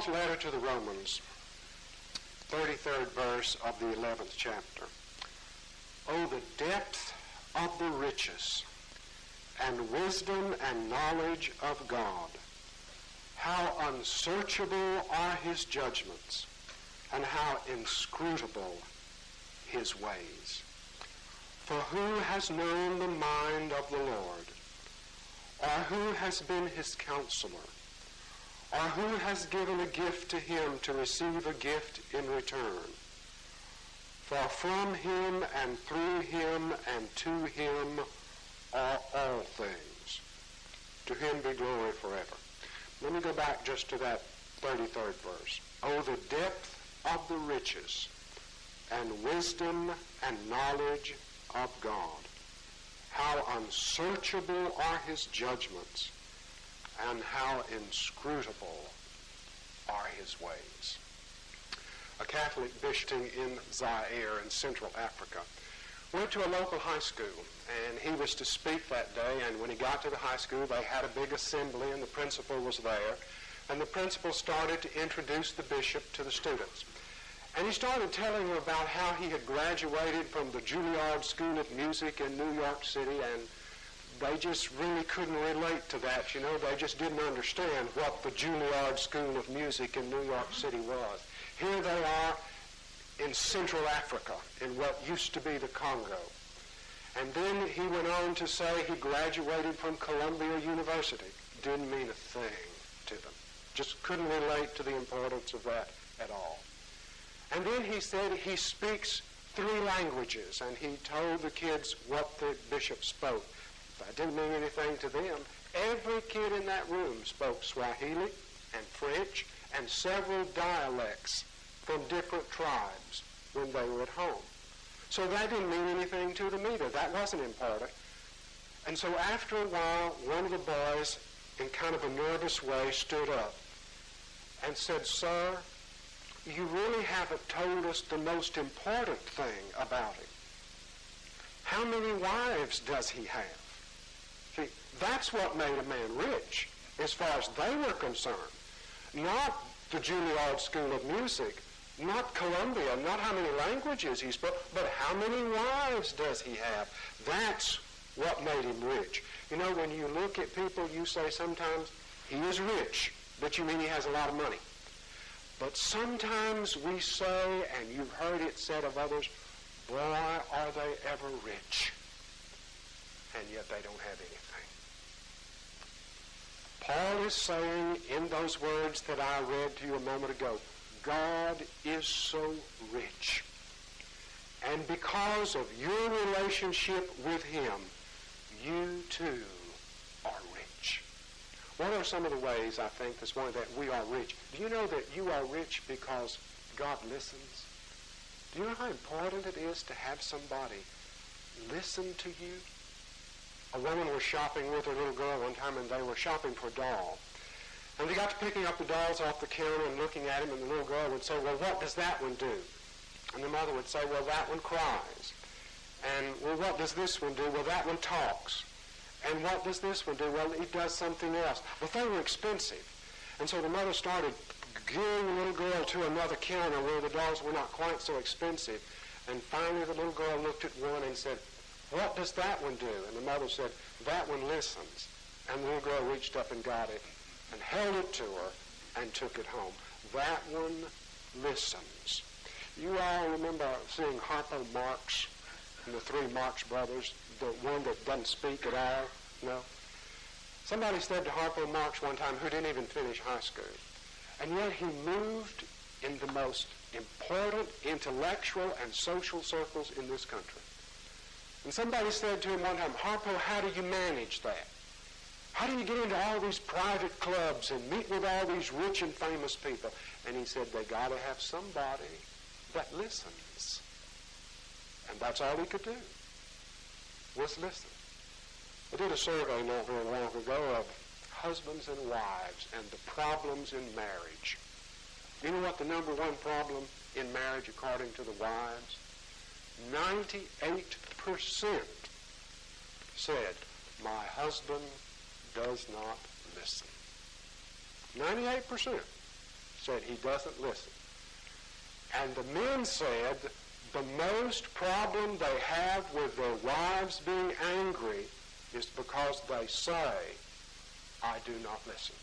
Paul's letter to the Romans, 33rd verse of the 11th chapter. Oh, the depth of the riches and wisdom and knowledge of God. How unsearchable are his judgments, and how inscrutable his ways. For who has known the mind of the Lord? Or who has been his counselor? Or who has given a gift to him to receive a gift in return? For from him and through him and to him are all things. To him be glory forever. Let me go back just to that 33rd verse. Oh, the depth of the riches and wisdom and knowledge of God. How unsearchable are his judgments, and how inscrutable are his ways. A Catholic bishop in Zaire in Central Africa went to a local high school, and he was to speak that day, and when he got to the high school, they had a big assembly, and the principal was there, and the principal started to introduce the bishop to the students. And he started telling them about how he had graduated from the Juilliard School of Music in New York City, and they just really couldn't relate to that, you know. They just didn't understand what the Juilliard School of Music in New York City was. Here they are in Central Africa, in what used to be the Congo. And then he went on to say he graduated from Columbia University. Didn't mean a thing to them. Just couldn't relate to the importance of that at all. And then he said he speaks 3 languages, and he told the kids what the bishop spoke. That didn't mean anything to them. Every kid in that room spoke Swahili and French and several dialects from different tribes when they were at home. So that didn't mean anything to them either. That wasn't important. And so after a while, one of the boys, in kind of a nervous way, stood up and said, "Sir, you really haven't told us the most important thing about him. How many wives does he have?" See, that's what made a man rich, as far as they were concerned. Not the Juilliard School of Music, not Columbia, not how many languages he spoke, but how many wives does he have? That's what made him rich. You know, when you look at people, you say sometimes, he is rich, but you mean he has a lot of money. But sometimes we say, and you've heard it said of others, boy, are they ever rich. And yet they don't have anything. Paul is saying in those words that I read to you a moment ago, God is so rich. And because of your relationship with him, you too are rich. What are some of the ways, I think, this morning that we are rich? Do you know that you are rich because God listens? Do you know how important it is to have somebody listen to you? A woman was shopping with her little girl one time, and they were shopping for a doll. And they got to picking up the dolls off the counter and looking at him, and the little girl would say, "Well, what does that one do?" And the mother would say, "Well, that one cries." And, "Well, what does this one do?" "Well, that one talks." "And what does this one do?" "Well, it does something else." But they were expensive. And so the mother started gearing the little girl to another counter where the dolls were not quite so expensive. And finally the little girl looked at one and said, "What does that one do?" And the mother said, "That one listens." And the little girl reached up and got it and held it to her and took it home. That one listens. You all remember seeing Harpo Marx and the 3 Marx brothers, the one that doesn't speak at all? No? Somebody said to Harpo Marx one time, who didn't even finish high school, and yet he moved in the most important intellectual and social circles in this country. And somebody said to him one time, "Harpo, how do you manage that? How do you get into all these private clubs and meet with all these rich and famous people?" And he said, "They got to have somebody that listens." And that's all he could do, was listen. I did a survey not very long ago of husbands and wives and the problems in marriage. You know what the number 1 problem in marriage according to the wives? 98% said, "My husband does not listen." 98% said he doesn't listen. And the men said the most problem they have with their wives being angry is because they say, I do not listen.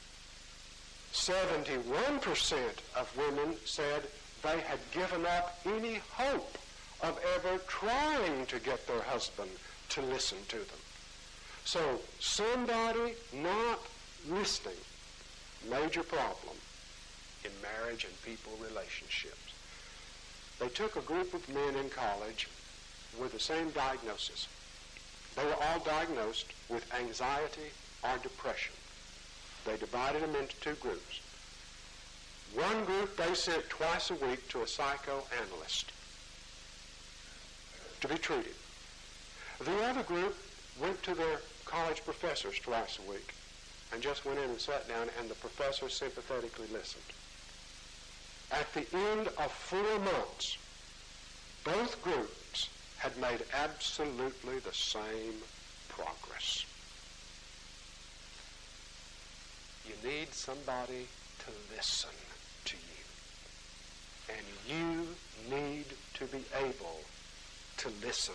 71% of women said they had given up any hope of ever trying to get their husband to listen to them. So somebody not listening, major problem in marriage and people relationships. They took a group of men in college with the same diagnosis. They were all diagnosed with anxiety or depression. They divided them into two groups. One group they sent twice a week to a psychoanalyst to be treated. The other group went to their college professors twice a week and just went in and sat down, and the professor sympathetically listened. At the end of 4 months, both groups had made absolutely the same progress. You need somebody to listen to you. And you need to be able to listen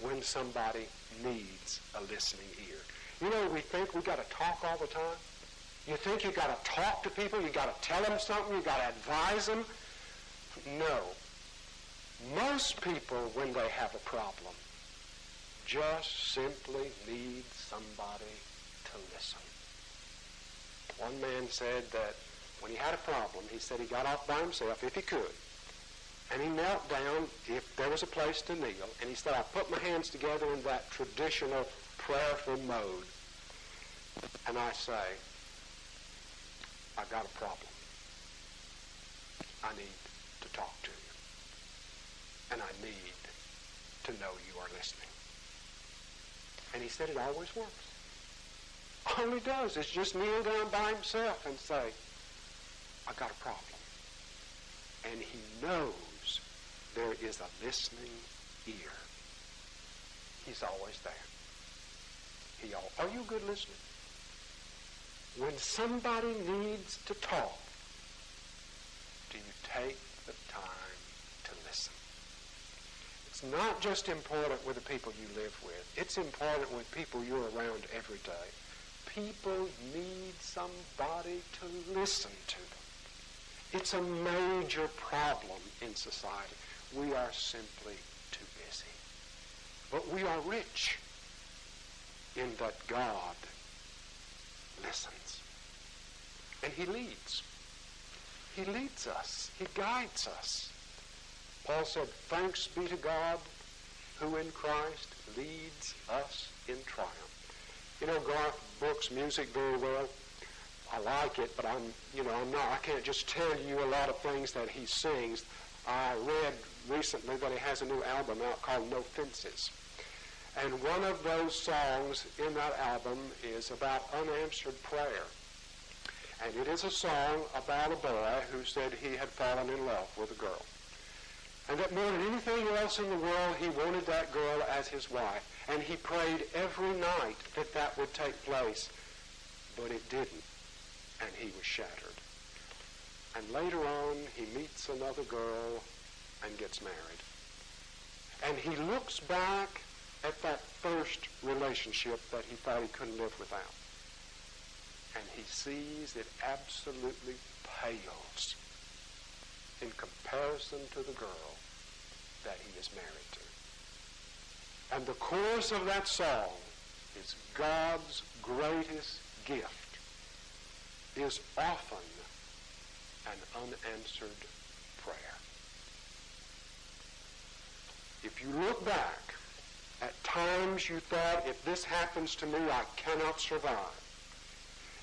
when somebody needs a listening ear. You know, we think we got to talk all the time. You think you got to talk to people, you got to tell them something, you got to advise them. No. Most people, when they have a problem, just simply need somebody to listen. One man said that when he had a problem, he said he got off by himself, if he could, and he knelt down if there was a place to kneel, and he said, I put my hands together in that traditional prayerful mode, and I say, I've got a problem. I need to talk to you. And I need to know you are listening. And he said it always works. All he does is just kneel down by himself and say, I've got a problem. And he knows there is a listening ear. He's always there. Are you a good listener? When somebody needs to talk, do you take the time to listen? It's not just important with the people you live with. It's important with people you're around every day. People need somebody to listen to them. It's a major problem in society. We are simply too busy. But we are rich in that God listens. And he leads. He leads us. He guides us. Paul said, thanks be to God who in Christ leads us in triumph. You know, Garth Brooks' music very well. I like it, but I can't just tell you a lot of things that he sings. I read recently that he has a new album out called No Fences. And one of those songs in that album is about unanswered prayer. And it is a song about a boy who said he had fallen in love with a girl. And that more than anything else in the world, he wanted that girl as his wife. And he prayed every night that that would take place. But it didn't. And he was shattered. And later on, he meets another girl and gets married. And he looks back at that first relationship that he thought he couldn't live without. And he sees it absolutely pales in comparison to the girl that he is married to. And the chorus of that song is God's greatest gift is often an unanswered prayer. If you look back at times you thought, if this happens to me, I cannot survive.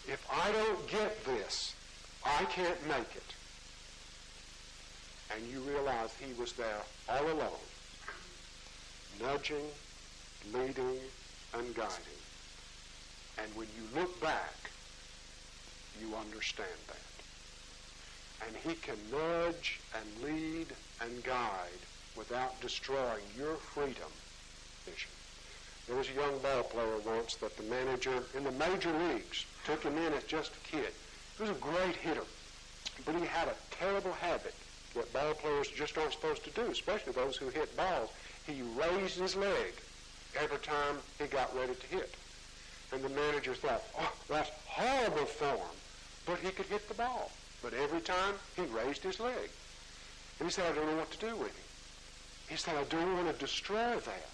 If I don't get this, I can't make it. And you realize he was there all alone, nudging, leading, and guiding. And when you look back, you understand that. And he can nudge and lead and guide without destroying your freedom. There was a young ball player once that the manager in the major leagues took him in as just a kid. He was a great hitter. But he had a terrible habit that ball players just aren't supposed to do, especially those who hit balls. He raised his leg every time he got ready to hit. And the manager thought, oh, that's horrible form. But he could hit the ball. But every time he raised his leg. And he said, I don't know what to do with him. He said, I don't want to destroy that.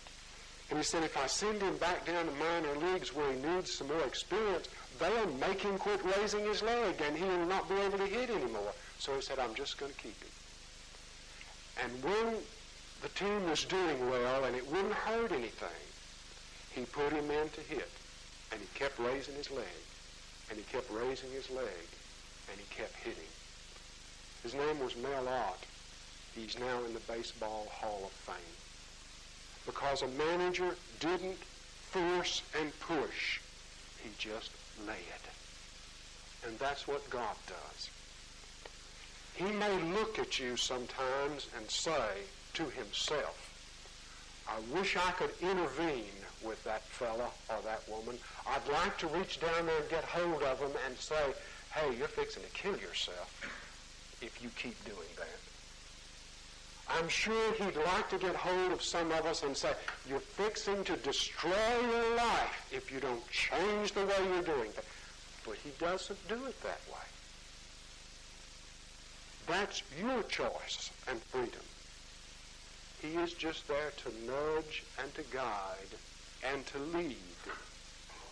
And he said, if I send him back down to minor leagues where he needs some more experience, they'll make him quit raising his leg and he'll not be able to hit anymore. So he said, I'm just going to keep him. And when the team was doing well and it wouldn't hurt anything, he put him in to hit. And he kept raising his leg. And he kept raising his leg. And he kept hitting. His name was Mel Ott. He's now in the Baseball Hall of Fame. Because a manager didn't force and push. He just led. And that's what God does. He may look at you sometimes and say to himself, I wish I could intervene with that fella or that woman. I'd like to reach down there and get hold of them and say, hey, you're fixing to kill yourself if you keep doing that. I'm sure he'd like to get hold of some of us and say, you're fixing to destroy your life if you don't change the way you're doing things. But he doesn't do it that way. That's your choice and freedom. He is just there to nudge and to guide and to lead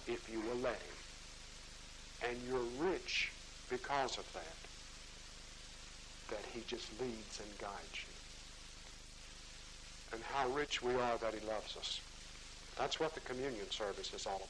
if you will let him. And you're rich because of that he just leads and guides you. And how rich we are that he loves us. That's what the communion service is all about.